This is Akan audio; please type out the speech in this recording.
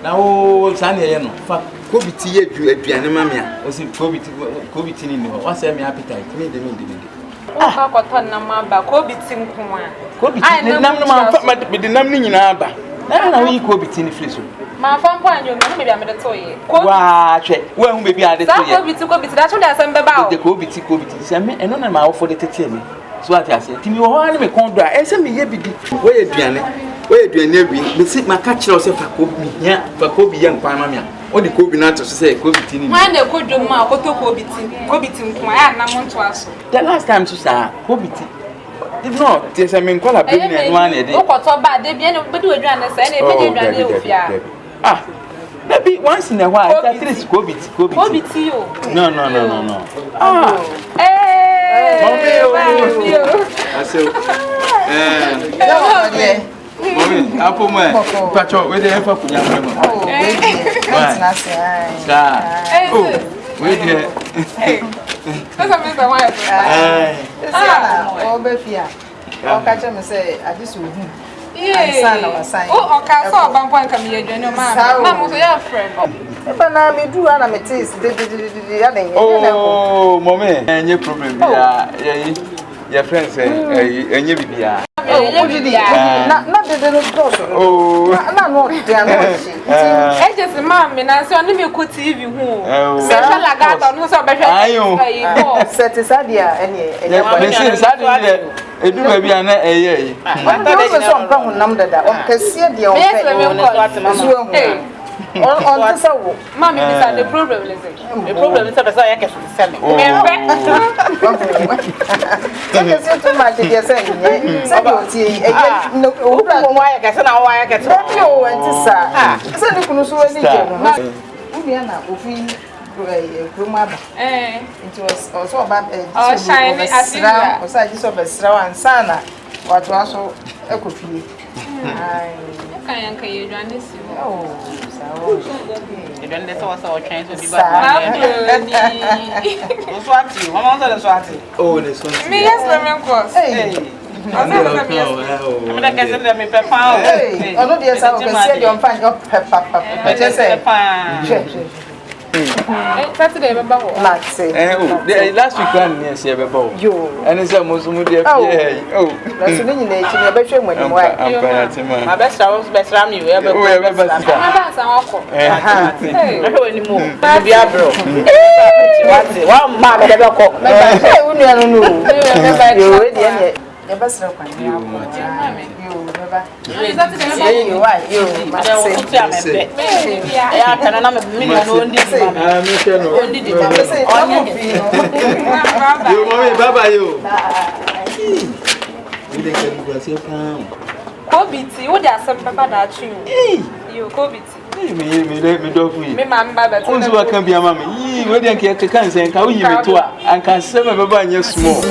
Now, Sunday, for Kobiti, aduane mamia. O si Kobiti ni no. Wa say me appetite. Me de. Ah, ko ton na mamba Kobiti nko a. Kobiti nam no ma me de nam ni nyina ba. Na wo yi Kobiti ni fresh. Ma fa mpo anyo me no me bia me de toye. Wa hwe. Wa hu be bia de toye. Sa Kobiti da to da asem beba o. De Kobiti. Se me eno na ma wo for de tete me. So ati ase. Timi wo ho na me kon do a. E se me ye bidi. Wo ye aduane. Where do you never be? See, my catcher yourself for Kobe, yeah, for Kobe young Pamamia. Or the Kobe not to say Kobe Tini. When they could do more, Kobe Tim, I had no one to us. The last time to say Kobe T. If not, there's a man called a big one a day. Oh, what's so bad? They be anybody would understand it. Ah, maybe once in a while, that is Kobe T. No. Ah, I say, Mommy, apple man, Pacho, where the hell for Punya? Oh, wait here. That's a Mr. Wife. Oh, Bethia. I'll catch him and say, I just will. Oh, okay, so I'm going to come here, you know, Mamma was your friend. If I do, and I'm a taste, oh, Mommy, and your problem, your friends say, and you be. Oh, did not the little daughter. Oh, not I just remember, and I saw me could TV who. Special like that, on who's a better. I set his idea, and it do maybe an a. I thought there was some problem number that on Cassia, the old on so, Mammy, the problem is the problem is that I can sell it. Too much if you're saying, no, why I guess now I get you and to say, so you can it was also about shiny as you are a straw and sana, what was also a coffee. I can't you done this. Oh, you don't let us all change to be back. Oh, this one. Me, yes, lemon course. I'm not going to let me pepper. I know the answer. You'll find your pepper. Just say, Saturday, last week, I see a bow. You and it's almost dear. Oh, that's an indignation. I bet you when I'm my best house, best ram you ever best. Anymore. Be a bro. One man never cook. The best of you never. You Kobiti, what are some papa that you Kobiti? Me don't feel. Me, mamma, can be a mammy. You can't say, can you to and can sell a baby small.